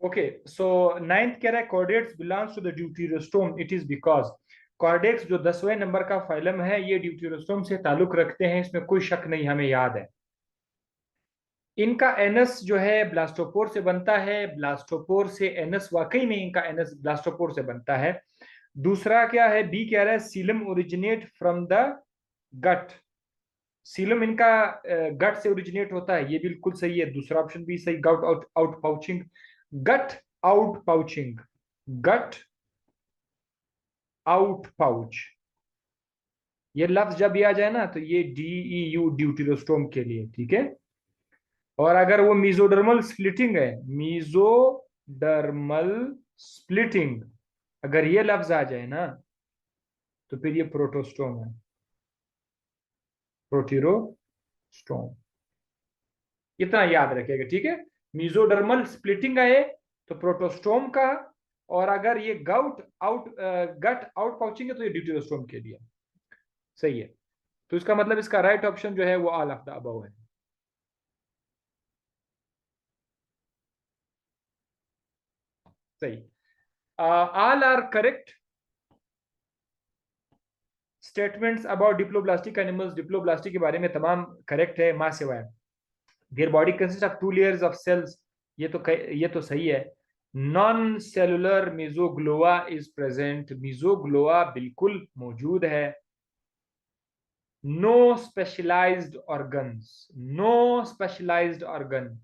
Okay, so ninth कह रहा है chordates belongs to the deuterostome, it is because chordates जो 10वें नंबर का फाइलम है ये ड्यूटेरोस्टोम से ताल्लुक रखते हैं, इसमें कोई शक नहीं, हमें याद है। इनका एनस जो है ब्लास्टोपोर से बनता है, ब्लास्टोपोर से एनस, वाकई में इनका एनस ब्लास्टोपोर से बनता है। दूसरा क्या है, बी कह रहा है Seelam originate from the gut, Seelam इनका गट से ओरिजिनेट होता है, ये बिल्कुल सही है, दूसरा ऑप्शन भी सही, गट आउट आउट पाउचिंग, गट आउट पाउचिंग, गट आउट पाउच, ये लफ्ज जब भी आ जाए ना तो ये DEU ड्यूटेरोस्टोम के लिए, ठीक है। और अगर वो मीजोडर्मल स्प्लिटिंग है, मीजोडर्मल स्प्लिटिंग, अगर ये लफ्ज आ जाए ना तो फिर ये प्रोटोस्टोम है, प्रोटीरोस्टोम, इतना याद रखिएगा, ठीक है। मीजोडर्मल स्प्लिटिंग आए तो प्रोटोस्टोम का, और अगर ये गट आउट पाउचिंग है तो ये ड्यूटेरोस्टोम के लिए, सही है। तो इसका मतलब इसका राइट ऑप्शन जो है वो ऑल ऑफ द अबव है, सही। All are correct statements about diploblastic animals, diploblastic के बारे में तमाम करेक्ट है, मां सिवाय। Their body consist of 2 layers of cells, ये तो सही है। Non cellular mesogloea is present, mesogloea बिल्कुल मौजूद है। No specialised organs, no specialised organ,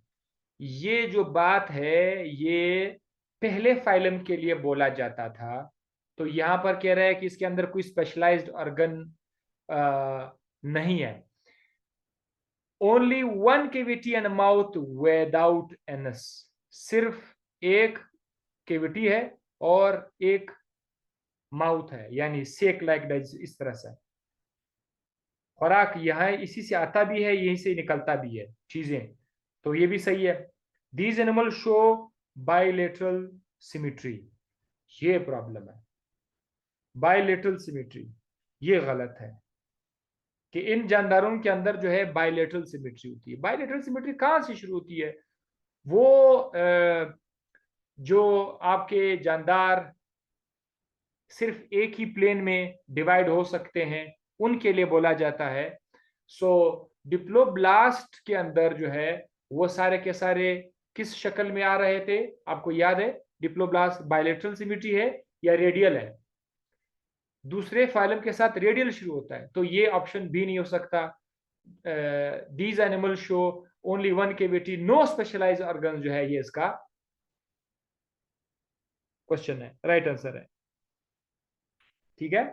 ये जो बात है ये पहले फाइलम के लिए बोला जाता था, तो यहां पर कह रहा है कि इसके अंदर कोई स्पेशलाइज्ड ऑर्गन नहीं है। Only one cavity and mouth without anus, सिर्फ एक केविटी है और एक माउथ है, यानी सेक लाइक, इस तरह से खुराक यहाँ इसी से आता भी है, यहीं से निकलता भी है चीजें, तो ये भी सही है। These animal show bilateral symmetry, ये प्रॉब्लम है, बाइलेटरल सिमिट्री, ये गलत है कि इन जानदारों के अंदर जो है बाइलेटरल सिमिट्री होती है। बाइलेटरल सिमिट्री कहाँ से शुरू होती है, वो जो आपके जानदार सिर्फ एक ही प्लेन में डिवाइड हो सकते हैं उनके लिए बोला जाता है। सो डिप्लोब्लास्ट के अंदर जो है वो सारे के सारे किस शक्ल में आ रहे थे, आपको याद है, डिप्लोब्लास्ट बायलेटरल सिमिट्री है या रेडियल है, दूसरे फाइलम के साथ रेडियल शुरू होता है, तो ये ऑप्शन भी नहीं हो सकता। These animal show only one cavity, no specialised organ, जो है ये इसका क्वेश्चन है, राइट आंसर है, ठीक है।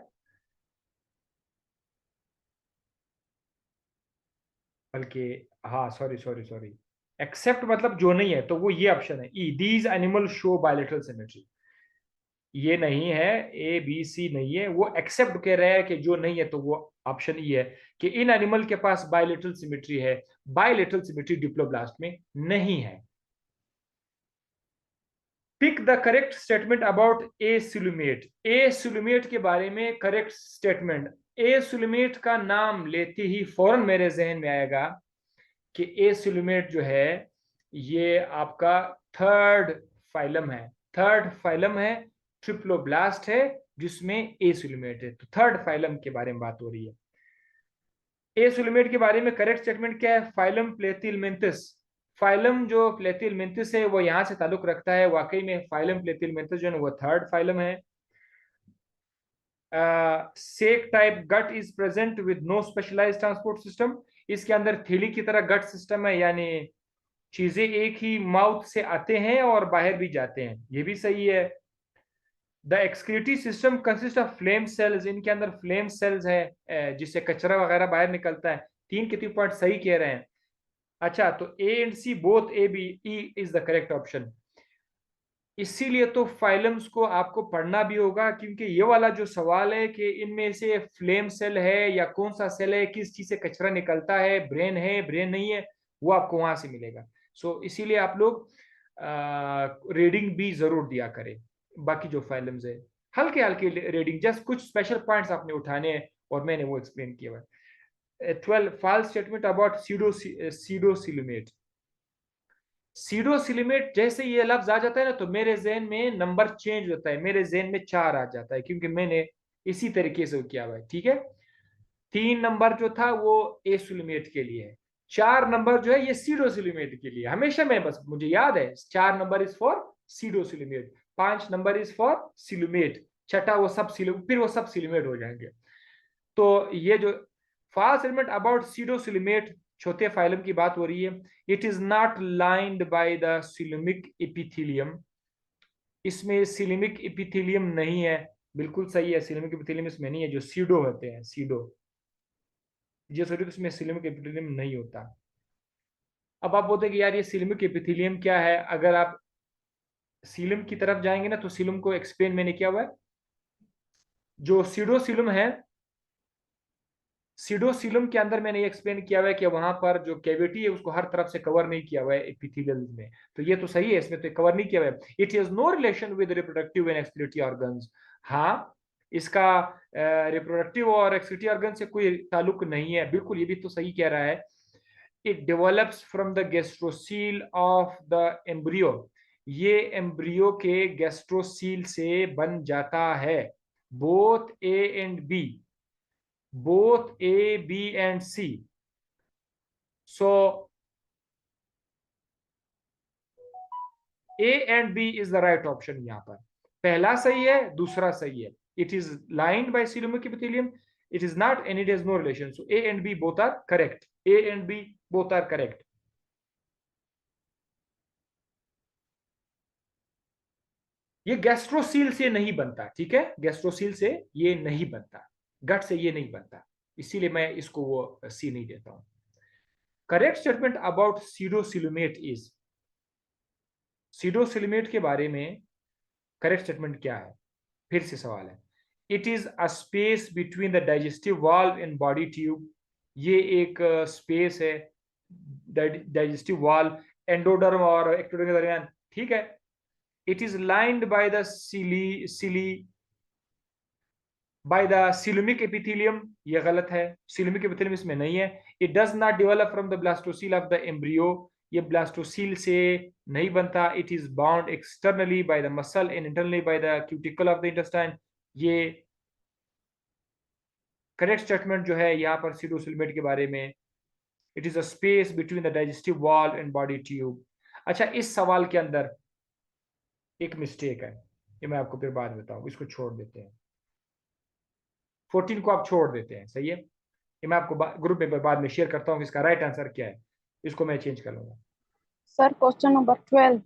बल्कि हाँ, सॉरी सॉरी सॉरी, एक्सेप्ट मतलब जो नहीं है, तो वो ये ऑप्शन है E, these animal show bilateral symmetry, ये नहीं है, ए बी सी नहीं है, वो एक्सेप्ट कह रहा है कि जो नहीं है, तो वो ऑप्शन ई है कि इन एनिमल के पास बायलेटरल सिमेट्री है, बायलेटरल सिमेट्री डिप्लोब्लास्ट में नहीं है। Pick the correct statement about a coelomate, a coelomate के बारे में करेक्ट स्टेटमेंट, ए सिलुमेट का नाम लेते ही फौरन मेरे जहन में आएगा कि ए सिलुमेट जो है ये आपका थर्ड फाइलम है, थर्ड फाइलम है, ट्रिप्लोब्लास्ट है जिसमें ए सिलुमेट है, तो थर्ड फाइलम के बारे में बात हो रही है। ए सिलुमेट के बारे में करेक्ट स्टेटमेंट क्या है, फाइलम प्लेथिलमेंथिस, फाइलम जो प्लेथिलमेंथिस है वो यहां से ताल्लुक रखता है, वाकई में फाइलम प्लेथिलमेंथिस जो है वो थर्ड फाइलम है। Sac type gut is present with no specialised transport system, इसके अंदर थैली की तरह गट सिस्टम है, यानी चीजें एक ही माउथ से आते हैं और बाहर भी जाते हैं, ये भी सही है। The excretory system consist of flame cells, इनके अंदर फ्लेम सेल्स है जिससे कचरा वगैरह बाहर निकलता है, 3 के 3 पॉइंट सही कह रहे हैं। अच्छा, तो A and C both, A B E is the correct option, इसीलिए तो फाइलम्स को आपको पढ़ना भी होगा, क्योंकि ये वाला जो सवाल है कि इनमें से फ्लेम सेल है या कौन सा सेल है, किस चीज से कचरा निकलता है, ब्रेन नहीं है, वो आपको वहां से मिलेगा। सो इसीलिए आप लोग रीडिंग भी जरूर दिया करें, बाकी जो फाइलम्स है हल्के हल्के रीडिंग, जस्ट कुछ स्पेशल पॉइंट्स आपने उठाने हैं और मैंने वो एक्सप्लेन किया हुआ। 12 फॉल्स स्टेटमेंट अबाउट सीडोसिलुमेट, सीडोसिलिमेट जैसे ये लफ्ज आ जाता है ना, तो मेरे जहन में नंबर चेंज होता है, मेरे जहन में 4 आ जाता है, क्योंकि मैंने इसी तरीके से किया हुआ है। ठीक है, 3 नंबर जो था वो एसिलिमेट के लिए है, 4 नंबर जो है ये सीडोसिलिमेट के लिए। हमेशा मैं, बस मुझे याद है 4 number is for pseudocoelomate, 5 number is for coelomate, छठा वो सब फिर वो सब सिलुमेट हो जाएंगे। तो ये जो फास्ट एलिमेंट अबाउट सीडोसिलिमेट चौथे फाइलम की बात हो रही है। It is not lined by the coelomic epithelium, इसमें सिलमिक एपिथेलियम नहीं है। बिल्कुल सही है, सिलमिक एपिथेलियम इसमें नहीं है, जो सीडो होते हैं, सीडो इसमें सिलमिक एपिथेलियम नहीं होता। अब आप बोलते हैं कि यार ये सिलमिक एपिथेलियम क्या है, अगर आप सीलम की तरफ जाएंगे ना, तो सीलम को एक्सप्लेन मैंने किया हुआ है। जो सीडोसिलम है, सीडोसिलम के अंदर मैंने ये एक्सप्लेन किया हुआ है कि वहां पर जो कैविटी है उसको हर तरफ से कवर नहीं किया हुआ है एपिथेलियल में, तो ये तो सही है, इसमें तो कवर नहीं किया हुआ है। It has no relation with reproductive and excretory organs. हाँ, इसका रिप्रोडक्टिव और एक्सक्रीटरी ऑर्गन से कोई ताल्लुक नहीं है, बिल्कुल, ये भी तो सही कह रहा है। It develops from the gastrocoel of the embryo, ये एम्ब्रियो के गैस्ट्रोसील से बन जाता है। Both A and B, both A, B and C. So A and B is the right option। यहाँ पर पहला सही है, दूसरा सही है। It is lined by coelomic epithelium, it is not, and it has no relation, so A and B both are correct, A and B both are correct। ये गैस्ट्रोसील से नहीं बनता, ठीक है, गैस्ट्रोसील से ये नहीं बनता, गट से ये नहीं बनता, इसीलिए मैं इसको वो सी नहीं देता हूं। करेक्ट स्टेटमेंट अबाउट सीडोसिलुमेट इज, सीडोसिलुमेट के बारे में करेक्ट स्टेटमेंट क्या है? फिर से सवाल है। It is a space between the digestive valve and body tube, ये एक स्पेस है डाइजेस्टिव वाल्व, एंडोडर्म और एक्टोडर्म के दरमियान, ठीक है। It is lined by the by the coelomic epithelium, ये गलत है, सिलुमिक एपिथेलियम इसमें नहीं है। It does not develop from the blastocoel of the embryo, ये ब्लास्टोसील से नहीं बनता। It is bound externally by the muscle and internally by the cuticle of the intestine, ये करेक्ट स्टेटमेंट जो है यहाँ पर सीडोसिलमेट के बारे में। It is a space between the digestive wall and body tube. अच्छा, इस सवाल के अंदर एक मिस्टेक है, ये मैं आपको फिर बाद में बताऊं, इसको छोड़ देते हैं, 14 को आप छोड़ देते हैं, सही है। ये मैं आपको ग्रुप में बाद में शेयर करता हूँ कि इसका राइट आंसर क्या है, इसको मैं चेंज कर लूंगा। Sir question number 12,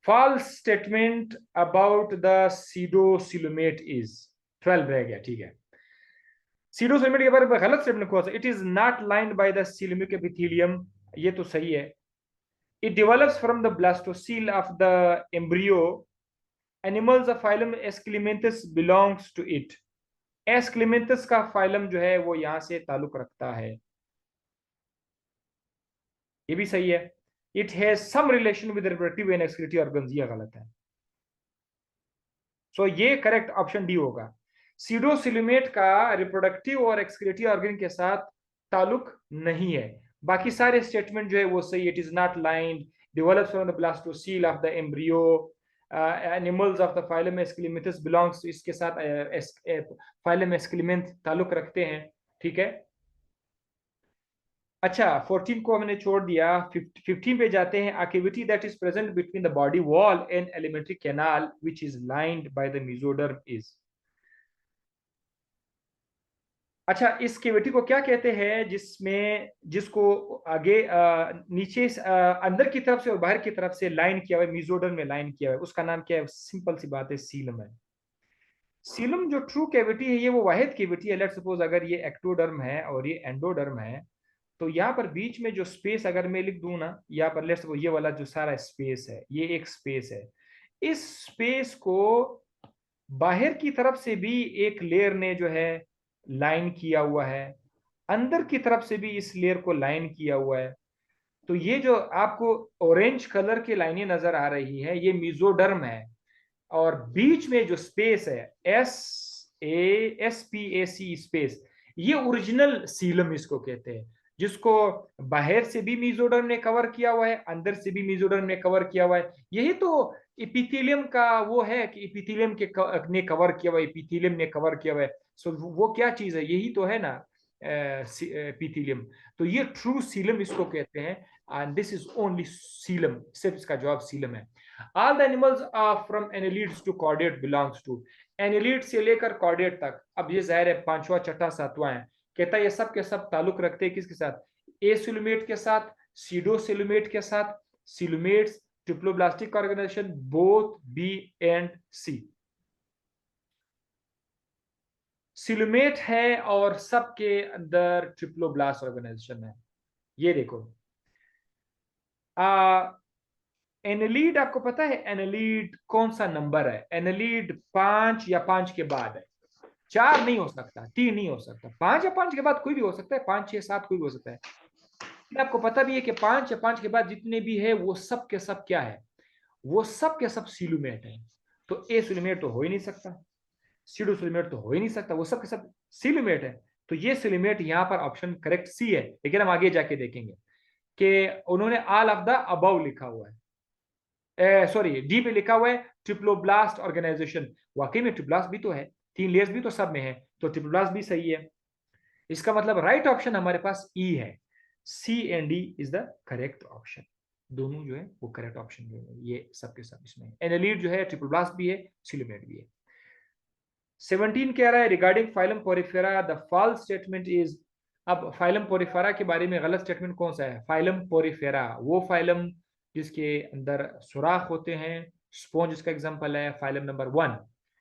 false statement about the pseudocoelomate is, 12 रह गया, ठीक है। सीडोसिलमेट के बारे में गलत स्टेटमेंट कौन सा? It is not lined by the coelomic epithelium, ये तो सही है। It develops from the blastocoel of the embryo, animals of phylum aschelminthes belongs to it, aschelminthes का फाइलम जो है वो यहां से ताल्लुक रखता है, ये भी सही है। It has some relation with reproductive and excretory organs, ये गलत है। सो ये करेक्ट ऑप्शन डी होगा। सीडोसिलुमेट का रिप्रोडक्टिव और एक्सक्रीटरी ऑर्गन के साथ ताल्लुक नहीं है, बाकी सारे स्टेटमेंट जो है वो सही। It is not lined, develops from the blastocoel of the embryo, animals of the phylum aschelminthes belongs, इसके साथ फाइलम एस्क्लेमेंथ ताल्लुक रखते हैं, ठीक है। अच्छा, 14 को हमने छोड़ दिया, 15 पे जाते हैं। Activity that is present between the body wall and alimentary canal which is lined by the mesoderm is. अच्छा, इस कैविटी को क्या कहते हैं जिसमें, जिसको आगे नीचे अंदर की तरफ से और बाहर की तरफ से लाइन किया हुआ है, मेसोडर्म में लाइन किया हुआ है, उसका नाम क्या है? सिंपल सी बात है, सीलम है। सीलम जो ट्रू कैविटी है, ये वो वाहिद कैविटी है, लेट्स सपोज अगर ये एक्टोडर्म है और ये एंडोडर्म है, तो यहाँ पर बीच में जो स्पेस अगर मैं लिख दूं ना, यहाँ पर लेट्स सपोज ये वाला जो सारा स्पेस है, ये एक स्पेस है, इस स्पेस को बाहर की तरफ से भी एक लेयर ने जो है लाइन किया हुआ है, अंदर की तरफ से भी इस लेयर को लाइन किया हुआ है। तो ये जो आपको ऑरेंज कलर की लाइनें नजर आ रही है, ये मेसोडर्म है, और बीच में जो स्पेस है, SPAC स्पेस, ये ओरिजिनल सीलम इसको कहते हैं। जिसको बाहर से भी मेसोडर्म ने कवर किया हुआ है, अंदर से भी मेसोडर्म ने कवर किया हुआ है। यही तो इपिथेलियम का वो है कि इपिथेलियम ने कवर किया हुआ है, इपिथेलियम ने कवर किया हुआ है। सो वो क्या चीज है, यही तो है ना एपिथेलियम। तो ये ट्रू सीलम इसको कहते हैं, and this is only coelom, सिर्फ इसका जवाब सीलम है। All the animals are from annelids to chordate belongs to, annelid से लेकर कॉर्डेट तक। अब ये जाहिर है पांचवा छठा सातवां है, कहता है ये सब के सब ताल्लुक रखते हैं किसके साथ, ए सिलुमेट के साथ, सीडो सिलुमेट के साथ, coelomates, triploblastic organisation, both B and C. Coelomate है और सबके अंदर ट्रिप्लोब्लास्ट ऑर्गेनाइजेशन है। ये देखो एनालिड, आपको पता है एनालिड कौन सा नंबर है? एनालिड 5 या 5 के बाद है, 4 नहीं हो सकता, 3 नहीं हो सकता, 5 या 5 के बाद कोई भी हो सकता है, 5 6 7 कोई भी हो सकता है। आपको पता भी है कि 5 या 5 के बाद जितने भी है वो सब के सब क्या है, वो सब के सब सिलुमेट है। तो ए सिलुमेट तो हो ही नहीं सकता, सीडो सिलुमेट तो हो ही नहीं सकता, वो सब के सब सिलुमेट है। तो ये सिलुमेट यहाँ पर ऑप्शन करेक्ट सी है। लेकिन हम आगे जाके देखेंगे कि उन्होंने ऑल ऑफ द अबव लिखा हुआ है, सॉरी डी पे लिखा हुआ है ट्रिप्लोब्लास्ट ऑर्गेनाइजेशन। वाकई में ट्रिप्लोब्लास्ट भी तो है, 3 लेयर्स भी तो सब में है, तो ट्रिप्लोब्लास्ट भी सही है। इसका मतलब राइट ऑप्शन हमारे पास ई है, C and D is the correct option. दोनों जो है वो करेक्ट ऑप्शन जो है, ये सबके सब इसमें एनालिड जो है ट्रिप्लोब्लास्ट भी है, सिलुमेट भी है। 17 कह रहा है regarding phylum porifera the false statement is. अब फाइलम पोरिफेरा के बारे में गलत स्टेटमेंट कौन सा है? फाइलम पोरिफेरा वो फाइलम जिसके अंदर सुराख होते हैं, स्पॉन्ज इसका एग्जांपल है, फाइलम नंबर 1,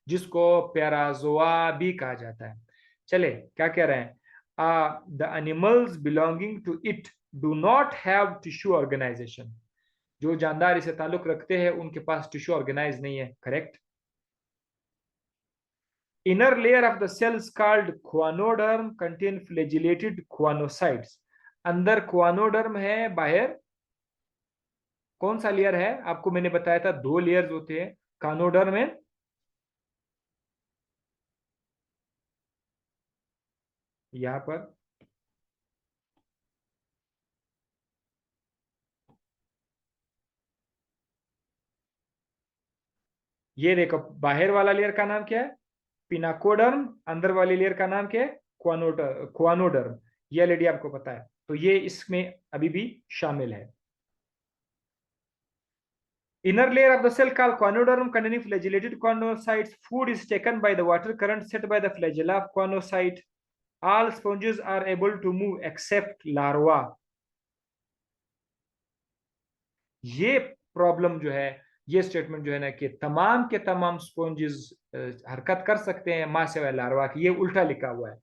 जिसको पैराजोआ भी कहा जाता है। चले क्या कह रहे हैं, the animals belonging to it do not have tissue organisation, जो जानदार इसे ताल्लुक रखते हैं उनके पास टिश्यू ऑर्गेनाइज नहीं है, correct. Inner layer of the cells called choanoderm contain flagellated choanocytes. अंदर choanoderm है, बाहर कौन सा लेयर है? आपको मैंने बताया था 2 लेयर्स होते हैं choanoderm में, यहां पर ये देखो, बाहर वाला लेयर का नाम क्या है? पिनाकोडर्म, अंदर वाली लेयर का नाम क्या है? क्वानोडर्म। ये ऑलरेडी आपको पता है, तो ये इसमें अभी भी शामिल है। Inner layer of the cell called choanoderm containing flagellated choanocytes. Food is taken by the water current set by the flagella of choanocyte. All sponges are able to move except larva. ये problem जो है, ये statement जो है ना कि तमाम के तमाम स्पॉन्जेस हरकत कर सकते हैं मां से लार्वा की, ये उल्टा लिखा हुआ है।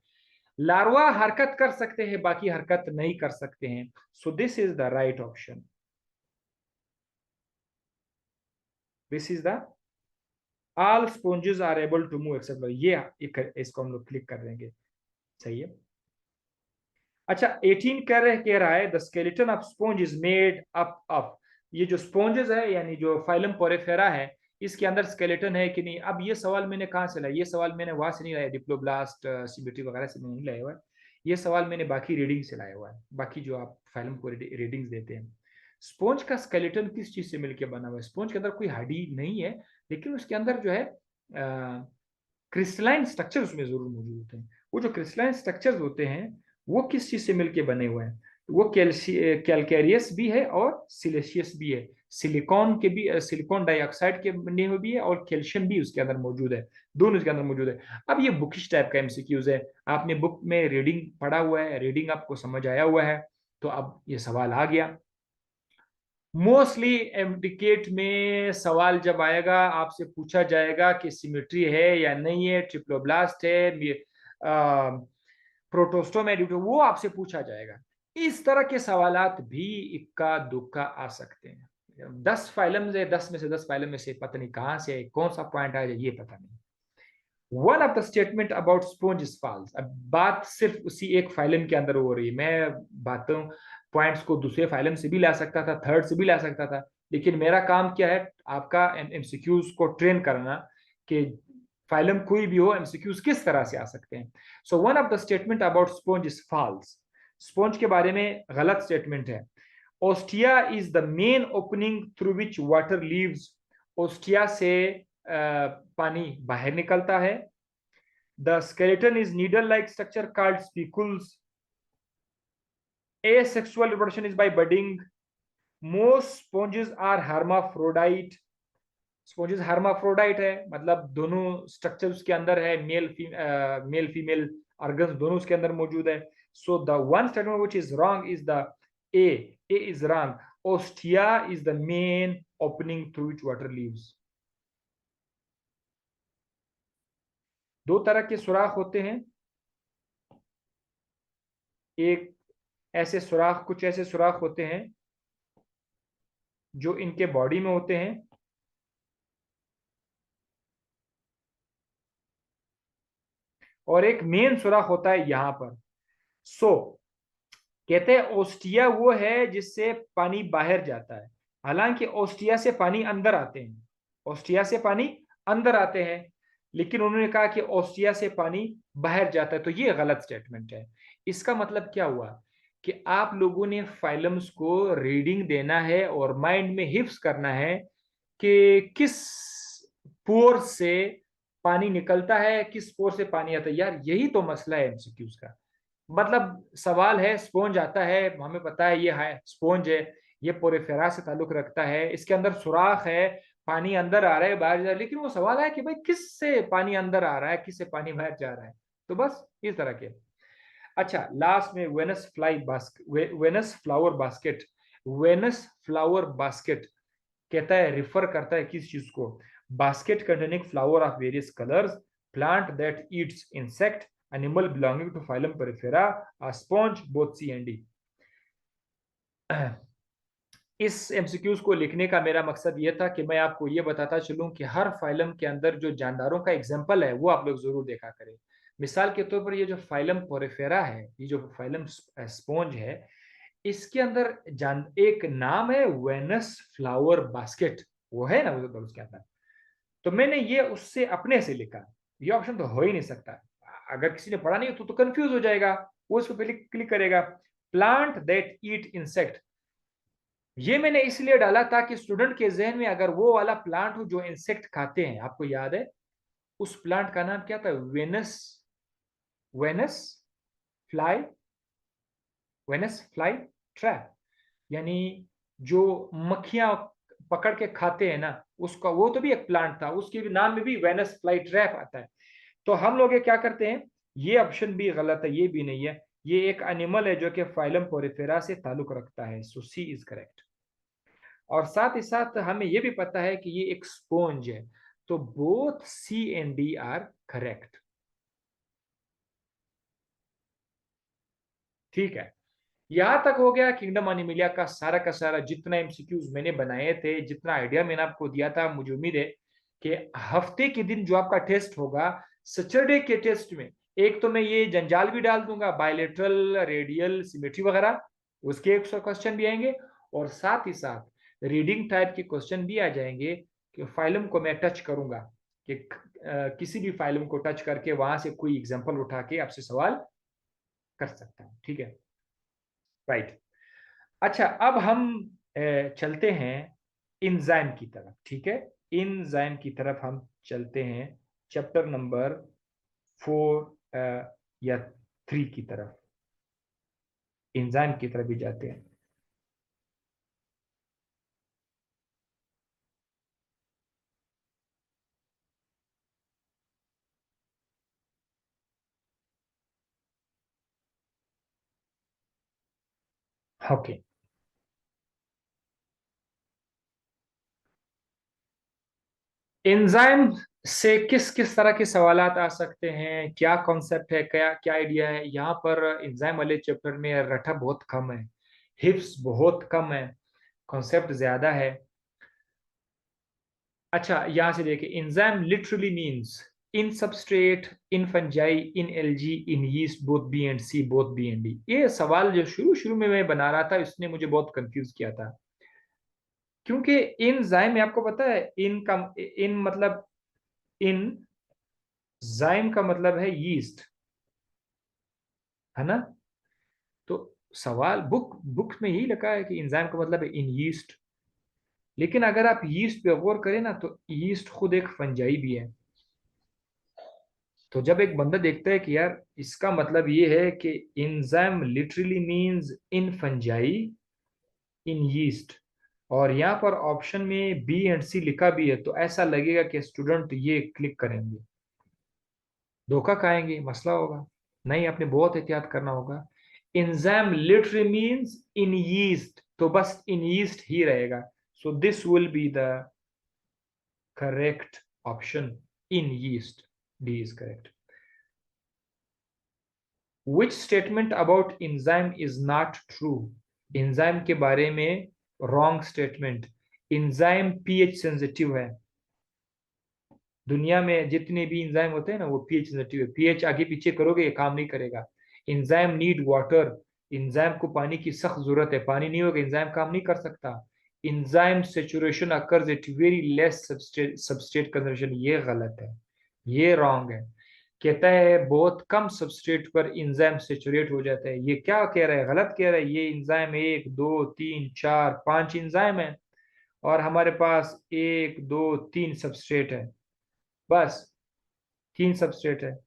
लार्वा हरकत कर सकते हैं, बाकी हरकत नहीं कर सकते हैं। So this is the right option, this is the all sponges are able to move except, ये इसको हम लोग क्लिक कर देंगे, सही है। अच्छा 18 कह रहा है the skeleton of sponge is made up of, ये जो स्पॉन्जेस है यानी जो फाइलम पोरिफेरा है इसके अंदर स्केलेटन है कि नहीं। अब ये सवाल मैंने कहाँ से लाया? ये सवाल मैंने वहां से नहीं लाया, डिप्लोब्लास्ट सीबीटी वगैरह से नहीं लाया हुआ है, ये सवाल मैंने बाकी रीडिंग से लाया हुआ है, बाकी जो आप फाइलम को रीडिंग्स देते हैं। स्पॉन्ज का स्केलेटन किस चीज से मिलकर बना हुआ है? स्पॉन्ज के अंदर कोई हड्डी नहीं है, लेकिन उसके अंदर जो है क्रिस्टलाइन स्ट्रक्चर उसमें जरूर मौजूद होते हैं। वो जो क्रिस्टलाइन स्ट्रक्चर्स होते हैं वो किस चीज से मिलके बने हुए हैं? वो कैलकेरियस भी है और सिलिशियस भी है, सिलिकॉन के भी, सिलिकॉन डाइऑक्साइड के बने हुए भी है, और कैल्शियम भी उसके अंदर मौजूद है, दोनों इसके अंदर मौजूद है। अब ये बुकिश टाइप का एमसीक्यूज है, आपने बुक में रीडिंग पढ़ा हुआ है, रीडिंग आपको समझ आया हुआ है, तो अब ये सवाल आ गया। मोस्टली एमडीकेट में सवाल जब आएगा आपसे पूछा जाएगा कि सिमेट्री है या नहीं है, ट्रिप्लोब्लास्ट है, प्रोटोस्टोम है, वो आपसे पूछा जाएगा। इस तरह के सवालात भी इक्का दुक्का आ सकते हैं। 10 फाइलम है, 10 में से 10 फाइलम में से पता नहीं कहां से कौन सा पॉइंट आया ये पता नहीं। One of the statement about sponge is false. अब बात सिर्फ उसी एक फाइलम के अंदर हो रही है, मैं बातों पॉइंट्स को दूसरे फाइलम से भी ला सकता था, थर्ड से भी ला सकता था, लेकिन मेरा काम क्या है आपका एमसीक्यूज को ट्रेन करना कि फाइलम कोई भी हो एमसीक्यूज किस तरह से आ सकते हैं। So one of the statement about sponge is false. Sponge के बारे में गलत स्टेटमेंट है। Ostia is the main opening through which water leaves. Ostia से पानी बाहर निकलता है। The skeleton is needle like structure called spicules. Asexual reproduction is by budding. Most sponges are hermaphrodite. Sponges hermaphrodite है, मतलब दोनों स्ट्रक्चर उसके अंदर है, मेल फीमेल ऑर्गन्स दोनों उसके अंदर मौजूद है। So the one statement which is wrong is the A is wrong. Ostia is the main opening through which water leaves. दो तरह के सुराख होते हैं। एक ऐसे सुराख, कुछ ऐसे सुराख होते हैं जो इनके बॉडी में होते हैं, और एक मेन सुराख होता है यहां पर। सो कहते हैं ओस्टिया वो है जिससे पानी बाहर जाता है, हालांकि ओस्टिया से पानी अंदर आते हैं, ओस्टिया से पानी अंदर आते हैं, लेकिन उन्होंने कहा कि ओस्टिया से पानी बाहर जाता है, तो ये गलत स्टेटमेंट है। इसका मतलब क्या हुआ कि आप लोगों ने फाइलम्स को रीडिंग देना है और माइंड में हिफ्स करना है कि किस पोर से पानी निकलता है, किस पोर से पानी आता है। यार यही तो मसला है एमसीक्यूज का। मतलब सवाल है, स्पॉन्ज आता है, हमें पता है ये है स्पॉन्ज है, ये पोरेफेरा से ताल्लुक रखता है, इसके अंदर सुराख है, पानी अंदर आ रहा है बाहर जा रहा है, लेकिन वो सवाल है कि भाई किस से पानी अंदर आ रहा है, किस से पानी बाहर जा रहा है। तो बस इस तरह के। अच्छा, लास्ट में Venus flower basket. Venus flower basket कहता है, रिफर करता है किस चीज को? Basket containing flower of various colours, plant that eats insect, animal belonging to phylum porifera, a sponge, both C and D. इस एमसीक्यूज को लिखने का मेरा मकसद ये था कि मैं आपको ये बताता चलूं कि हर फाइलम के अंदर जो जानदारों का एग्जाम्पल है वो आप लोग जरूर देखा करें। मिसाल के तौर पर ये जो फाइलम पोरिफेरा है, ये जो फाइलम स्पॉन्ज है, इसके अंदर जान एक नाम है वेनस फ्लावर बास्केट, वो है ना उसके अंदर। तो मैंने ये उससे अपने से लिखा, ये ऑप्शन तो हो ही नहीं सकता। अगर किसी ने पढ़ा नहीं तो कंफ्यूज हो जाएगा, वो इसको पहले क्लिक करेगा। प्लांट दैट ईट इंसेक्ट, ये मैंने इसलिए डाला ताकि स्टूडेंट के जहन में अगर वो वाला प्लांट हो जो इंसेक्ट खाते हैं, आपको याद है उस प्लांट का नाम क्या था? Venus, Venus fly, Venus fly trap, यानी जो मक्खियां पकड़ के खाते हैं ना, उसका वो तो भी एक प्लांट था, उसके भी नाम में भी वेनस फ्लाई ट्रैप आता है। तो हम लोग ये क्या करते हैं, ये ऑप्शन भी गलत है, ये भी नहीं है, ये एक एनिमल है जो कि फाइलम पोरिफेरा से ताल्लुक रखता है। सो सी इज करेक्ट। और साथ ही साथ हमें ये भी पता है कि ये एक स्पॉन्ज है, तो both C and D are correct. ठीक है, यहां तक हो गया किंगडम एनिमिलिया का सारा जितना एमसीक्यूज मैंने बनाए थे, जितना आइडिया मैंने आपको दिया था। मुझे उम्मीद है कि हफ्ते के दिन जो आपका टेस्ट होगा, सैटरडे के टेस्ट में, एक तो मैं ये जंजाल भी डाल दूंगा, बायलेटरल, रेडियल, सिमेट्री वगैरह, उसके एक क्वेश्चन भी आएंगे, और साथ ही साथ रीडिंग टाइप के क्वेश्चन भी आ जाएंगे कि फाइलम को मैं टच करूंगा, कि किसी भी फाइलम को टच करके वहां से कोई एग्जांपल उठा के आपसे सवाल कर सकता हूं। ठीक है, राइट। अच्छा, अब हम चलते हैं इंजाइम की तरफ। ठीक है, इंजाइम की तरफ हम चलते हैं, चैप्टर नंबर 4 या 3 की तरफ, इंजाइम की तरफ भी जाते हैं। ओके, एंजाइम से किस किस तरह के सवालात आ सकते हैं, क्या कॉन्सेप्ट है, क्या क्या आइडिया है, यहाँ पर एंजाइम वाले चैप्टर में रटा बहुत कम है, हिप्स बहुत कम है, कॉन्सेप्ट ज्यादा है। अच्छा, यहां से देखिए, enzyme literally means in substrate, in fungi, in algae, in yeast, both B and C, both B and D. ये सवाल जो शुरू शुरू में मैं बना रहा था, इसने मुझे बहुत कंफ्यूज किया था, क्योंकि एंजाइम में आपको पता है इन का, इन मतलब, इन जाइम का मतलब है यीस्ट, है ना? तो सवाल बुक में यही लिखा है कि एंजाइम का मतलब है इन यीस्ट, लेकिन अगर आप यीस्ट पे गौर करें ना तो यीस्ट खुद एक फंजाई भी है। तो जब एक बंदा देखता है कि यार इसका मतलब ये है कि एंजाइम लिटरली मींस इन फंजाई इन यीस्ट, और यहाँ पर ऑप्शन में बी एंड सी लिखा भी है, तो ऐसा लगेगा कि स्टूडेंट ये क्लिक करेंगे, धोखा खाएंगे, मसला होगा। नहीं, आपने बहुत एहतियात करना होगा। एंजाइम लिटरली मींस इन यीस्ट, तो बस इन यीस्ट ही रहेगा। So this will be the correct option, in yeast, D is correct. Which statement about enzyme is not true? Enzyme के बारे में wrong statement. Enzyme pH sensitive है। दुनिया में जितने भी एंजाइम होते हैं ना वो पीएच सेंसिटिव है। पीएच आगे पीछे करोगे ये काम नहीं करेगा। एंजाइम नीड वाटर, एंजाइम को पानी की सख्त जरूरत है, पानी नहीं होगा एंजाइम काम नहीं कर सकता। Enzyme saturation occurs at very less substrate conservation, ये गलत है, ये रॉन्ग है। कहता है बहुत कम सबस्ट्रेट पर एंजाइम सेचुरेट हो जाता है, ये क्या कह रहा है, गलत कह रहा है। ये एंजाइम 1 2 3 4 5 एंजाइम है और हमारे पास 1 2 3 सबस्ट्रेट है, बस 3 सबस्ट्रेट है।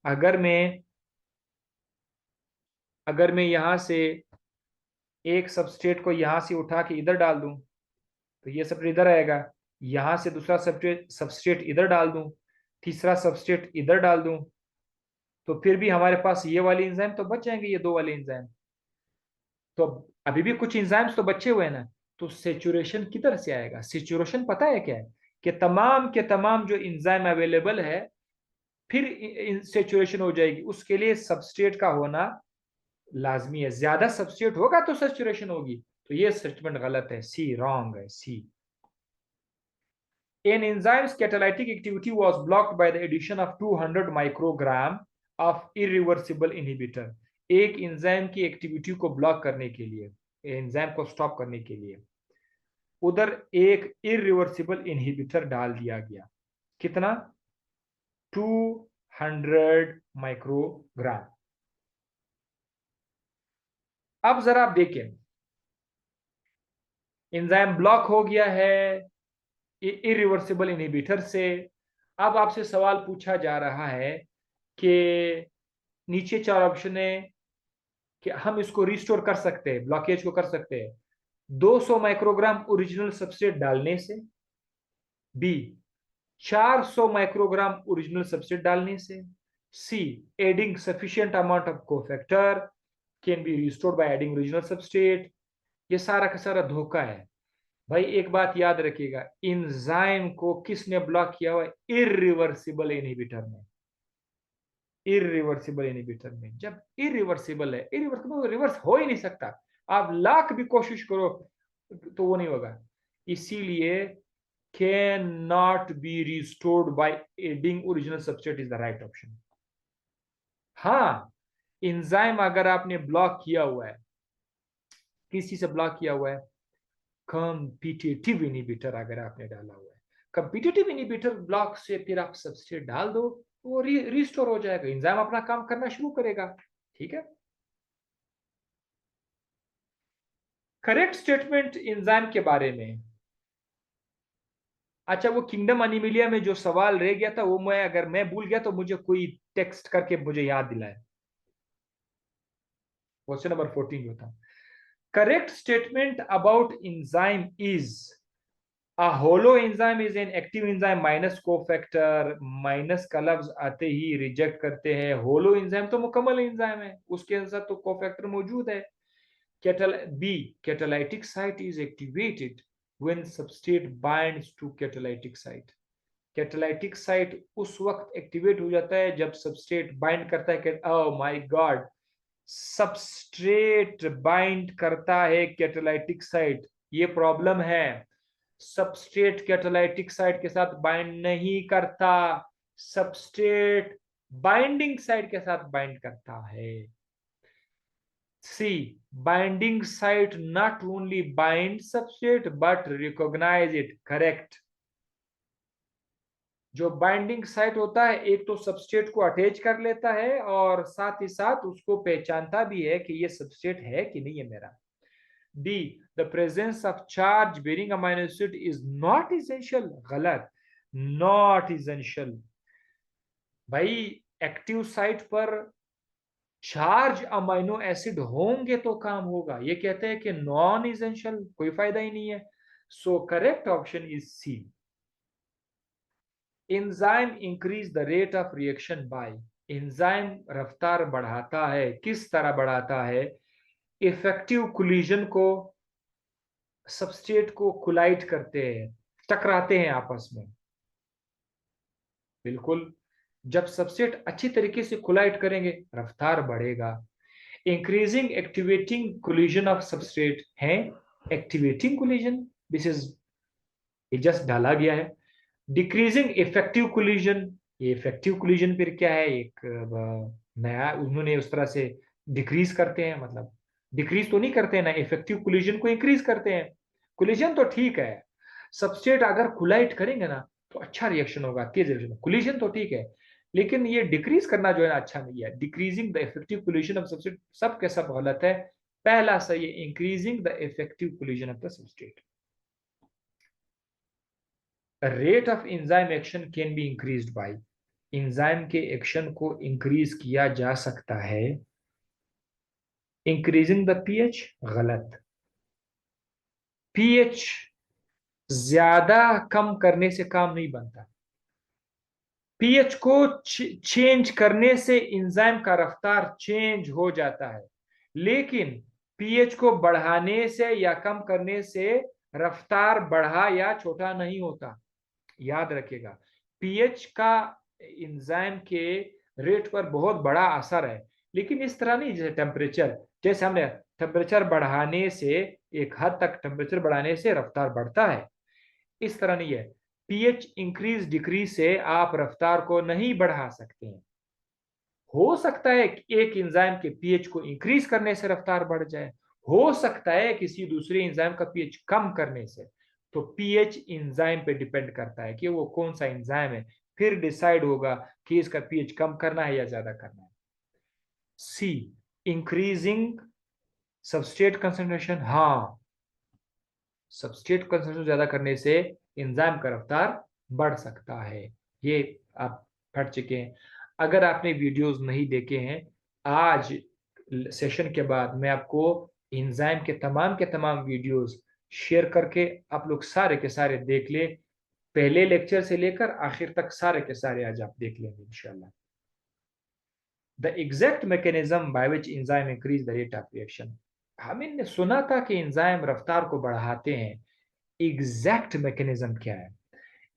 अगर मैं अगर मैं यहां से एक सबस्ट्रेट को यहां से उठा के इधर डाल दूं तो ये सबस्ट्रेट इधर आएगा। यहां से दूसरा सबस्ट्रेट इधर डाल दूं, तीसरा सबस्ट्रेट इधर डाल दूं, तो फिर भी हमारे पास ये वाले एंजाइम तो बच जाएंगे, ये दो वाले एंजाइम। तो अभी भी कुछ एंजाइम्स तो बचे हुए हैं ना। तो सेचुरेशन किधर से आएगा? सेचुरेशन पता है क्या है? कि तमाम के तमाम जो एंजाइम अवेलेबल है फिर सेचुरेशन हो जाएगी, उसके लिए सबस्ट्रेट का होना लाजमी है। ज्यादा सबस्ट्रेट होगा तो सेचुरेशन होगी। तो ये स्टेटमेंट गलत है, सी रॉन्ग है, सी। An enzyme's catalytic activity was blocked by the addition of 200 microgram of irreversible inhibitor। एक एंजाइम की एक्टिविटी को ब्लॉक करने के लिए, एंजाइम को स्टॉप करने के लिए उधर एक इरिवर्सिबल इनहिबिटर डाल दिया गया। कितना? 200 माइक्रोग्राम। अब जरा आप देखें, एंजाइम ब्लॉक हो गया है इरिवर्सिबल इनहिबिटर से। अब आपसे सवाल पूछा जा रहा है कि नीचे 4 ऑप्शन है कि हम इसको रिस्टोर कर सकते हैं, ब्लॉकेज को कर सकते हैं 200 माइक्रोग्राम ओरिजिनल सबस्ट्रेट डालने से, बी 400 माइक्रोग्राम ओरिजिनल सबस्ट्रेट डालने से, C adding sufficient amount of cofactor can be restored by adding original substrate. ये सारा का सारा धोखा है भाई। एक बात याद रखिएगा, एंजाइम को किसने ब्लॉक किया हुआ है? इरिवर्सिबल इनहिबिटर में। इरिवर्सिबल इनहिबिटर में जब इरिवर्सिबल है, इरिवर्सिबल रिवर्स हो ही नहीं सकता। आप लाख भी कोशिश करो तो वो नहीं होगा। इसीलिए can not be restored by adding original substrate is the right option. हाँ, एंजाइम अगर आपने ब्लॉक किया हुआ है, किसी से ब्लॉक किया हुआ है, कॉम्पिटिटिव इनहिबिटर अगर आपने डाला हुआ है, कॉम्पिटिटिव इनहिबिटर ब्लॉक से फिर आप सबस्ट्रेट डाल दो, वो रिस्टोर हो जाएगा, एंजाइम अपना काम करना शुरू करेगा। ठीक है। करेक्ट स्टेटमेंट एंजाइम के बारे में। अच्छा, वो किंगडम एनिमिलिया में जो सवाल रह गया था वो मैं अगर मैं भूल गया तो मुझे कोई टेक्स्ट करके मुझे याद दिलाए। क्वेश्चन नंबर 14 जो था, correct statement about enzyme is A hollow enzyme is an active enzyme minus cofactor. Minus का लफ्ज आते ही रिजेक्ट करते हैं। होलो एंजाइम तो मुकम्मल एंजाइम है, उसके अंदर तो कोफैक्टर मौजूद है। B catalytic site is activated when substrate binds to catalytic site. Catalytic site उस वक्त एक्टिवेट हो जाता है जब सबस्ट्रेट बाइंड करता है। Oh my God, substrate bind करता है कैटालाइटिक साइट, ये प्रॉब्लम है। सबस्ट्रेट कैटालाइटिक साइट के साथ बाइंड नहीं करता, सबस्ट्रेट बाइंडिंग साइट के साथ बाइंड करता है। C binding site not only bind substrate but recognise it. Correct. जो बाइंडिंग साइट होता है एक तो सबस्ट्रेट को अटैच कर लेता है और साथ ही साथ उसको पहचानता भी है कि ये सबस्ट्रेट है कि नहीं है मेरा। D, the presence of charge bearing amino acid is not essential. गलत, नॉट इसेंशियल। भाई एक्टिव साइट पर चार्ज अमाइनो एसिड होंगे तो काम होगा, ये कहते हैं कि नॉन इसेंशियल, कोई फायदा ही नहीं है। So correct option is C. Enzyme increase the rate of reaction by. Enzyme रफ्तार बढ़ाता है, किस तरह बढ़ाता है? इफेक्टिव कोलिजन को, सबस्ट्रेट को कोलाइड करते हैं, टकराते हैं आपस में। बिल्कुल, जब सबस्ट्रेट अच्छी तरीके से कोलाइड करेंगे रफ्तार बढ़ेगा। Increasing activating collision of substrate है, activating collision, this is just डाला गया है। डिक्रीजिंग इफेक्टिव कोलिजन, ये इफेक्टिव कोलिजन फिर क्या है? एक नया उन्होंने उस तरह से डिक्रीज करते हैं, मतलब डिक्रीज तो नहीं करते हैं ना, इफेक्टिव कोलिजन को इंक्रीज करते हैं। कोलिजन तो ठीक है, सबस्ट्रेट अगर कोलाइड करेंगे ना तो अच्छा रिएक्शन होगा, तेज रिएक्शन। कोलिजन तो ठीक है, लेकिन ये डिक्रीज करना जो है ना अच्छा नहीं है। Decreasing the effective collision of substrate, सब के सब गलत है। पहला सही है, increasing the effective collision of the substrate. Rate of enzyme action can be increased by. Enzyme के एक्शन को इंक्रीज किया जा सकता है इंक्रीजिंग द पीएच। गलत, पीएच ज्यादा कम करने से काम नहीं बनता। पीएच को चेंज करने से एंजाइम का रफ्तार चेंज हो जाता है, लेकिन पीएच को बढ़ाने से या कम करने से रफ्तार बढ़ा या छोटा नहीं होता। याद रखिएगा, पीएच का एंजाइम के रेट पर बहुत बड़ा असर है, लेकिन इस तरह नहीं जैसे टेम्परेचर। जैसे हमने टेम्परेचर बढ़ाने से, एक हद तक टेम्परेचर बढ़ाने से रफ्तार बढ़ता है, इस तरह नहीं है। पीएच इंक्रीज डिक्रीज से आप रफ्तार को नहीं बढ़ा सकते हैं। हो सकता है कि एक एंजाइम के पीएच को इंक्रीज करने से रफ्तार बढ़ जाए, हो सकता है किसी दूसरे एंजाइम का पीएच कम करने से। तो पीएच एंजाइम पे डिपेंड करता है कि वो कौन सा एंजाइम है, फिर डिसाइड होगा कि इसका पीएच कम करना है या ज्यादा करना है। सी, इंक्रीजिंग सबस्ट्रेट कंसंट्रेशन, हाँ, सबस्ट्रेट कंसंट्रेशन ज्यादा करने से एंजाइम का रफ्तार बढ़ सकता है। ये आप पढ़ चुके हैं। अगर आपने वीडियोस नहीं देखे हैं, आज सेशन के बाद मैं आपको एंजाइम के तमाम वीडियोस शेयर करके आप लोग सारे के सारे देख ले, पहले लेक्चर से लेकर आखिर तक सारे के सारे आज आप देख लेंगे इंशाल्लाह। The exact mechanism by which enzyme increase the rate of reaction. हमने सुना था कि एंजाइम रफ्तार को बढ़ाते हैं, एग्जैक्ट मैकेनिज्म क्या है?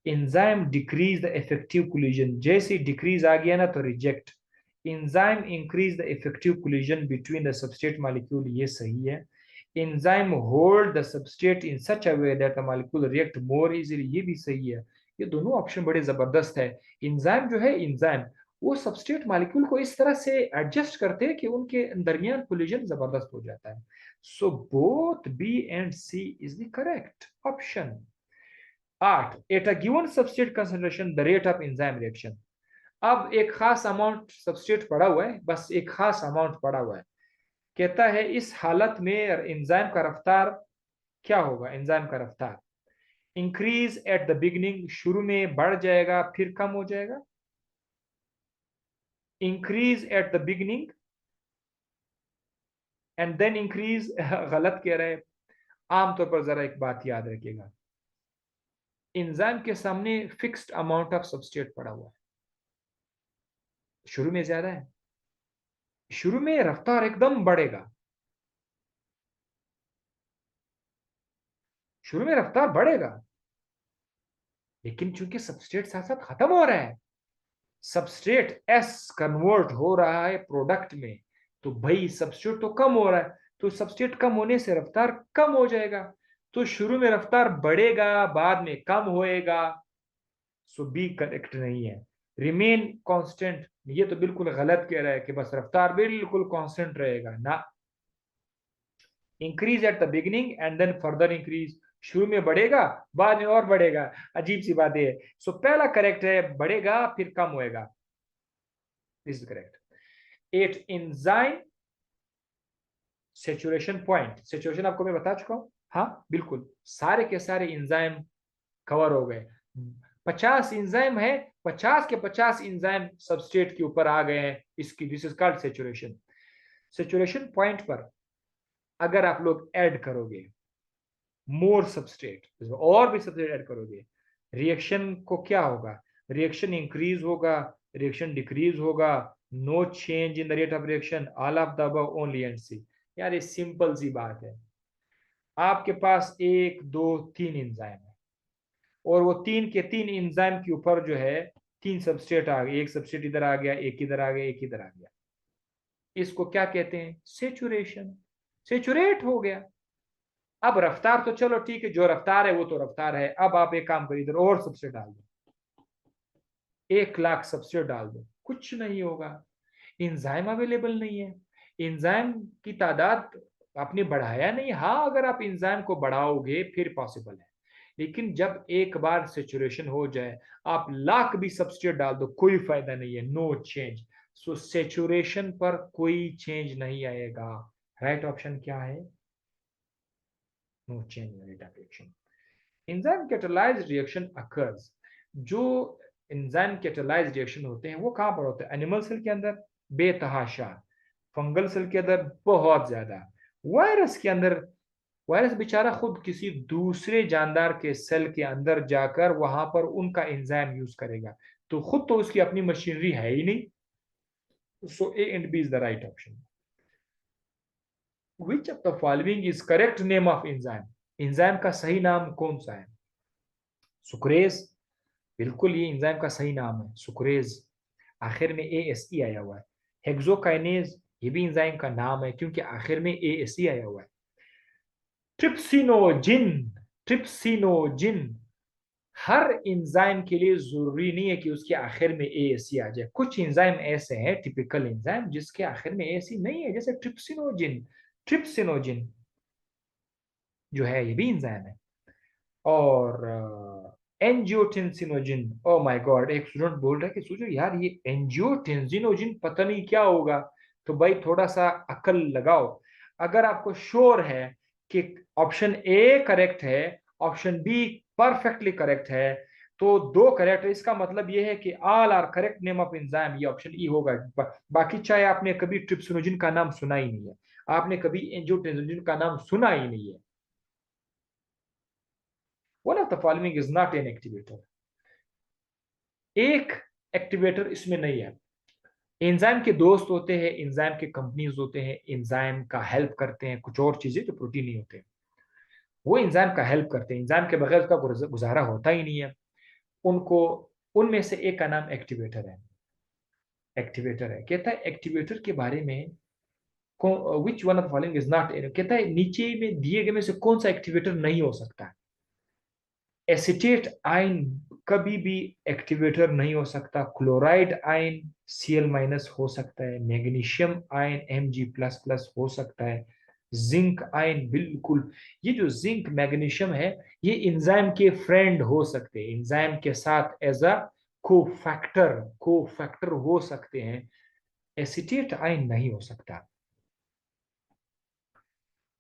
Enzyme decrease the effective collision, जैसे डिक्रीज आ गया ना तो reject. Enzyme increase the effective collision between the substrate molecule, ये सही है। Enzyme hold the substrate in such a way that the molecule react more easily, ये भी सही है। ये दोनों ऑप्शन बड़े जबरदस्त है। एंजाइम जो है, एंजाइम वो सबस्ट्रेट मॉलिक्यूल को इस तरह से एडजस्ट करते हैं कि उनके दरमियान कोलिजन जबरदस्त हो जाता है। So both B and C is the correct option. 8, at a given substrate concentration the rate of enzyme reaction. अब एक खास अमाउंट सबस्ट्रेट पड़ा हुआ है, बस एक खास अमाउंट पड़ा हुआ है, कहता है इस हालत में एंजाइम का रफ्तार क्या होगा? एंजाइम का रफ्तार इंक्रीज एट द बिगिनिंग, शुरू में बढ़ जाएगा फिर कम हो जाएगा। Increase at the beginning and then increase गलत कह रहे हैं। आमतौर पर जरा एक बात याद रखिएगा, एंजाइम के सामने फिक्स्ड अमाउंट ऑफ सबस्ट्रेट पड़ा हुआ है, शुरू में ज्यादा है, शुरू में रफ्तार एकदम बढ़ेगा, शुरू में रफ्तार बढ़ेगा, लेकिन चूंकि सबस्ट्रेट साथ साथ खत्म हो रहा है, सबस्ट्रेट एस कन्वर्ट हो रहा है प्रोडक्ट में, तो भाई सबस्ट्रेट तो कम हो रहा है, तो सबस्ट्रेट कम होने से रफ्तार कम हो जाएगा। तो शुरू में रफ्तार बढ़ेगा, बाद में कम होएगा। सो बी करेक्ट नहीं है। रिमेन कांस्टेंट, ये तो बिल्कुल गलत कह रहा है कि बस रफ्तार बिल्कुल कांस्टेंट रहेगा ना। Increase at the beginning and then further increase, शुरू में बढ़ेगा बाद में और बढ़ेगा, अजीब सी बात है। सो पहला करेक्ट है, बढ़ेगा फिर कम होएगा, this is correct. 8 enzyme saturation point, saturation आपको मैं बता चुका हूं, हाँ बिल्कुल सारे के सारे एंजाइम कवर हो गए। 50 इंजाइम है, 50 के 50 इंजाइम सबस्ट्रेट के ऊपर आ गए हैं, इसकी this is called saturation. Saturation point पर अगर आप लोग ऐड करोगे मोर सबस्ट्रेट और भी सबस्ट्रेट ऐड करोगे, रिएक्शन को क्या होगा, रिएक्शन इंक्रीज होगा, रिएक्शन डिक्रीज होगा, no change in the rate of reaction, all of the above only and C. यार ये सिंपल सी बात है, आपके पास 1 2 3 एंजाइम है और वो 3 के 3 एंजाइम के ऊपर जो है 3 सबस्ट्रेट आ गए, एक सबस्ट्रेट इधर आ गया, एक इधर आ गया, एक इधर आ गया, इसको क्या कहते हैं, सेचुरेशन, सेचुरेट हो गया। अब रफ्तार तो चलो ठीक है, जो रफ्तार है वो तो रफ्तार है, अब आप एक काम करिए इधर और सबस्ट्रेट डाल दो, 1 लाख सबस्ट्रेट डाल दो, कुछ नहीं होगा, एंजाइम अवेलेबल नहीं है, एंजाइम की तादाद आपने बढ़ाया नहीं। हाँ अगर आप एंजाइम को बढ़ाओगे फिर पॉसिबल है, लेकिन जब एक बार सेचुरेशन हो जाए, आप लाख भी सबस्ट्रेट डाल दो कोई फायदा नहीं है, नो चेंज। सो सेचुरेशन पर कोई चेंज नहीं आएगा। राइट ऑप्शन क्या है, no change in rate of reaction. Enzyme catalysed reaction occurs, जो एंजाइम कैटालाइज्ड रिएक्शन होते हैं वो कहां पर होते हैं, एनिमल सेल के अंदर बेतहाशा, फंगल सेल के अंदर बहुत ज्यादा, वायरस के अंदर, वायरस बेचारा खुद किसी दूसरे जानदार के सेल के अंदर जाकर वहां पर उनका एंजाइम यूज करेगा, तो खुद तो उसकी अपनी मशीनरी है ही नहीं। So A and B is the right option. Which of the following is correct name of enzyme, enzyme का सही नाम कौन सा है, सुक्रेज, बिल्कुल ये एंजाइम का सही नाम है सुक्रेज, आखिर में ए एस ई आया हुआ है। हेक्सोकाइनेज, ये भी एंजाइम का नाम है क्योंकि आखिर में ए एस ई आया हुआ है। ट्रिप्सिनोजिन, ट्रिप्सिनोजिन, हर एंजाइम के लिए जरूरी नहीं है कि उसके आखिर में ए एस ई आ जाए, कुछ एंजाइम ऐसे हैं टिपिकल एंजाइम जिसके आखिर में ए एस ई नहीं है, जैसे ट्रिप्सिनोजिन, ट्रिप्सिनोजिन जो है ये भी एंजाइम है। और एंजियोटेंसिनोजिन, ओ माय गॉड, एक स्टूडेंट बोल रहा है कि सोचो यार ये एंजियोटेंसिनोजिन पता नहीं क्या होगा, तो भाई थोड़ा सा अकल लगाओ। अगर आपको श्योर है कि ऑप्शन ए करेक्ट है, ऑप्शन बी परफेक्टली करेक्ट है, तो दो करेक्ट है, इसका मतलब ये है कि all are correct name of enzyme, ये ऑप्शन ई होगा। बाकी चाहे आपने कभी ट्रिप्सिनोजिन का नाम सुना ही नहीं है, आपने कभी एंजियोटेंसिनोजिन का नाम सुना ही नहीं है, one of the following is not an activator, एक एक्टिवेटर इसमें नहीं है। एंजाइम के दोस्त होते हैं, एंजाइम के कंपनीज होते हैं, एंजाइम का हेल्प करते हैं, कुछ और चीजें जो प्रोटीन नहीं होते वो एंजाइम का हेल्प करते हैं, एंजाइम के बगैर उसका गुजारा होता ही नहीं है उनको। उनमें से एक का नाम एक्टिवेटर है, एक्टिवेटर है, कहता है एक्टिवेटर के बारे में, which one of following is not, कहता है नीचे में दिए गए में से कौन सा एक्टिवेटर नहीं हो सकता। एसिटेट आयन कभी भी एक्टिवेटर नहीं हो सकता, क्लोराइड आयन Cl माइनस हो सकता है, मैग्नीशियम आयन Mg++ हो सकता है, जिंक आयन बिल्कुल, ये जो जिंक मैग्नीशियम है ये एंजाइम के फ्रेंड हो सकते हैं, एंजाइम के साथ एज अ कोफैक्टर हो सकते हैं, एसिटेट आयन नहीं हो सकता।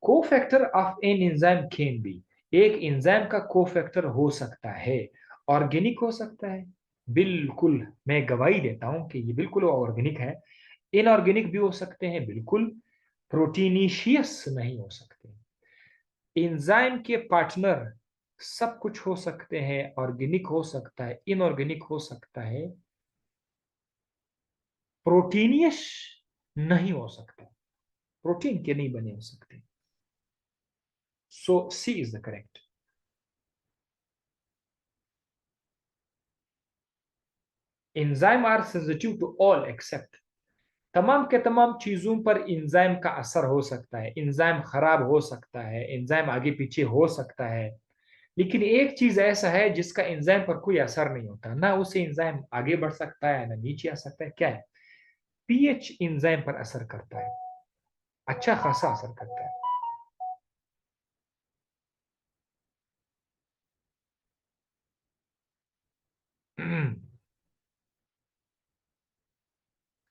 Cofactor of an enzyme can be, एक एंजाइम का कोफैक्टर हो सकता है, ऑर्गेनिक हो सकता है, बिल्कुल मैं गवाही देता हूं कि ये बिल्कुल ऑर्गेनिक है, इनऑर्गेनिक भी हो सकते हैं बिल्कुल, प्रोटीनीशियस नहीं हो सकते। एंजाइम के पार्टनर सब कुछ हो सकते हैं, ऑर्गेनिक हो सकता है, इनऑर्गेनिक हो सकता है, प्रोटीनियस नहीं हो सकता, प्रोटीन के नहीं बने हो सकते। So C is the correct. Enzyme are sensitive to all except, तमाम के तमाम चीजों पर एंजाइम का असर हो सकता है, एंजाइम खराब हो सकता है, एंजाइम आगे पीछे हो सकता है, लेकिन एक चीज ऐसा है जिसका एंजाइम पर कोई असर नहीं होता, ना उससे एंजाइम आगे बढ़ सकता है ना नीचे आ सकता है, क्या है, पीएच एंजाइम पर असर करता है, अच्छा खासा असर करता है।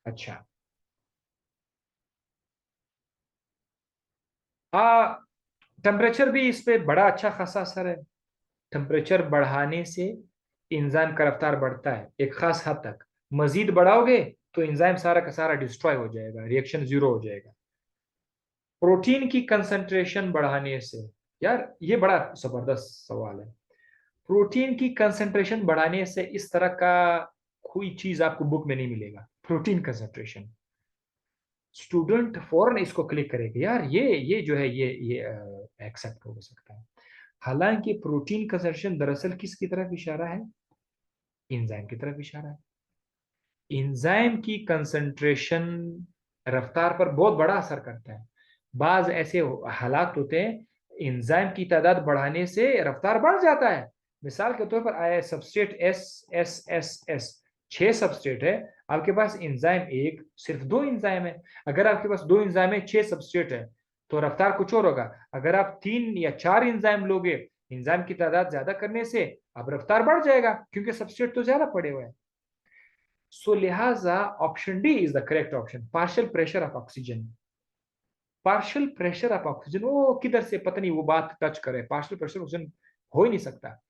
अच्छा, टेम्परेचर भी इस पे बड़ा अच्छा खासा असर है। टेम्परेचर बढ़ाने से एंजाइम का रफ्तार बढ़ता है एक खास हद तक। मजीद बढ़ाओगे तो एंजाइम सारा का सारा डिस्ट्रॉय हो जाएगा, रिएक्शन जीरो हो जाएगा। प्रोटीन की कंसंट्रेशन बढ़ाने से, यार ये बड़ा जबरदस्त सवाल है। प्रोटीन की कंसंट्रेशन बढ़ाने से इस तरह का कोई चीज आपको बुक में नहीं मिलेगा। प्रोटीन कंसंट्रेशन, स्टूडेंट फौरन इसको क्लिक करेगा, यार ये जो है ये एक्सेप्ट हो सकता है। हालांकि प्रोटीन कंसंट्रेशन दरअसल किसकी तरफ इशारा है? एंजाइम की तरफ इशारा है। एंजाइम की कंसंट्रेशन रफ्तार पर बहुत बड़ा असर करता है। बाज ऐसे हालात होते हैं एंजाइम की तादाद बढ़ाने से रफ्तार बढ़ जाता है। मिसाल के तौर पर आया सबस्ट्रेट एस 6 सबस्ट्रेट है, आपके पास एंजाइम एक, सिर्फ 2 एंजाइम है। अगर आपके पास 2 एंजाइम है, 6 सबस्ट्रेट है, तो रफ्तार कुछ और होगा। अगर आप 3 या 4 एंजाइम लोगे, एंजाइम की तादाद ज्यादा करने से अब रफ्तार बढ़ जाएगा, क्योंकि सबस्ट्रेट तो ज्यादा पड़े हुए हैं। सो लिहाजा option D is the correct option, partial pressure of oxygen. Partial pressure of oxygen, वो किधर से पता नहीं वो बात टच करे, पार्शियल प्रेशर ऑक्सीजन हो ही नहीं सकता।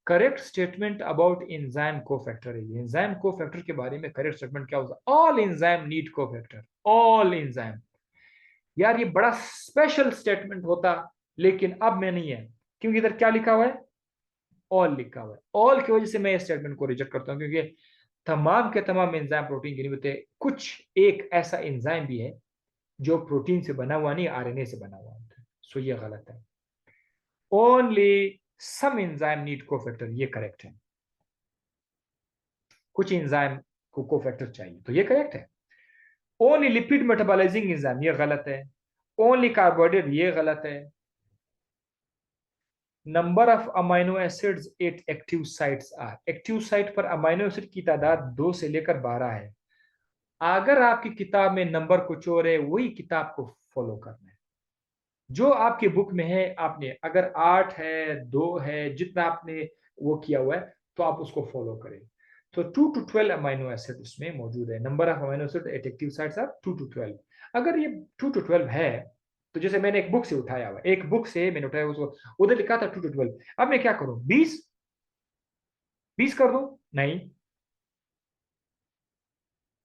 Correct statement about enzyme cofactor है। एंजाइम कोफैक्टर के बारे में करेक्ट स्टेटमेंट क्या होगा? All enzyme need cofactor, all enzyme. यार ये बड़ा स्पेशल स्टेटमेंट होता, लेकिन अब में नहीं है, क्योंकि इधर क्या लिखा हुआ है? ऑल लिखा हुआ है। ऑल की वजह से मैं इस स्टेटमेंट को रिजेक्ट करता हूं, क्योंकि तमाम के तमाम एंजाइम प्रोटीन के नहीं होते। कुछ एक ऐसा एंजाइम भी है जो प्रोटीन से बना हुआ नहीं, आरएनए से बना हुआ होता है। सो ये गलत है। Only some enzyme need cofactor, ये करेक्ट है। कुछ एंजाइम को कोफैक्टर चाहिए, तो ये करेक्ट है। ओनली लिपिड मेटाबोलाइजिंग एंजाइम, ये गलत है। ओनली कार्बोहाइड्रेट, ये गलत है। Number of amino acids at active sites are, active site पर अमाइनो एसिड की तादाद 2 से लेकर 12 है। अगर आपकी किताब में नंबर कुछ और है, वही किताब को फॉलो करना है। जो आपकी बुक में है, आपने अगर 8 है, 2 है, जितना आपने वो किया हुआ है, तो आप उसको फॉलो करें। तो 2 to 12 अमाइनो एसिड इसमें मौजूद है। Number of amino acid at active sites are 2 to 12। अगर ये 2 to 12 है, तो जैसे मैंने एक बुक से उठाया हुआ, एक बुक से मैंने उठाया, उसको उधर लिखा था 2 to 12। अब मैं क्या करूं? 20 कर दूं? नहीं,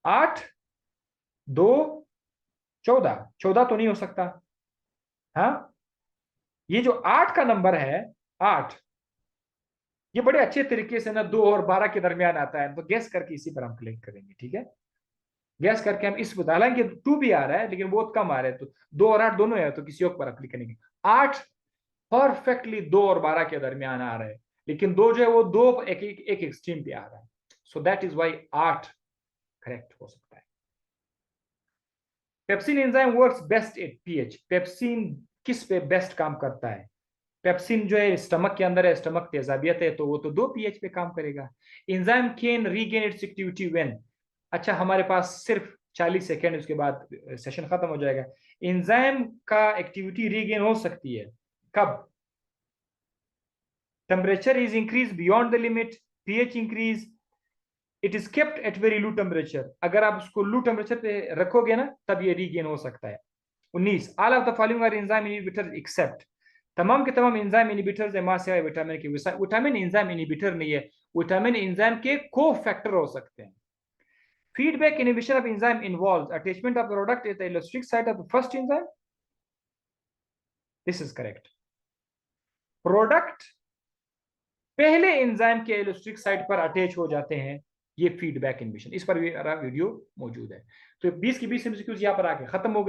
8, 2, 14, 14 तो नहीं हो सकता। हाँ, ये जो 8 का नंबर है, 8, ये बड़े अच्छे तरीके से ना 2 और 12 के दरमियान आता है, तो गैस करके इसी पर हम क्लिक करेंगे। ठीक है, गैस करके हम इस बता, हालांकि 2 भी आ रहा है लेकिन बहुत कम आ रहा है, तो 2 और 8 दोनों है, तो किसी और पर क्लिक करेंगे। 8 परफेक्टली 2 और 12 के दरमियान आ रहा है, लेकिन 2 जो है वो 2 एक एक्सट्रीम पे आ रहा है। So that is why 8 correct हो सकता है। Pepsin enzyme works best at pH, pepsin किस पे बेस्ट काम करता है? पेप्सिन जो है स्टमक के अंदर है, स्टमक तेजाबियत है, तो वो तो 2 पीएच पे काम करेगा। Enzyme can regain it's activity when, अच्छा हमारे पास सिर्फ 40 सेकेंड, उसके बाद सेशन खत्म हो जाएगा। एंजाइम का एक्टिविटी रीगेन हो सकती है कब? Temperature is increase beyond the limit, pH increase, it is kept at very low temperature, अगर आप उसको लो टेम्परेचर पे रखोगे ना, तब ये रीगेन हो सकता है। 19, all of the following are enzyme inhibitor except, तमाम के तमाम एंजाइम इनहिबिटर्स है, मां सिवाय विटामिन के। विटामिन एंजाइम इनहिबिटर नहीं है, विटामिन एंजाइम के को फैक्टर हो सकते हैं। Feedback inhibition of enzyme involves attachment of product at the allosteric site of the first enzyme, this is correct. Product पहले एंजाइम के एलोस्टिक साइट पर अटैच हो जाते हैं, ये फीडबैक इनहिबिशन। इस पर भी मेरा वीडियो मौजूद है। तो 20 की 20 एमसीक्यूज यहां पर आके खत्म हो गए।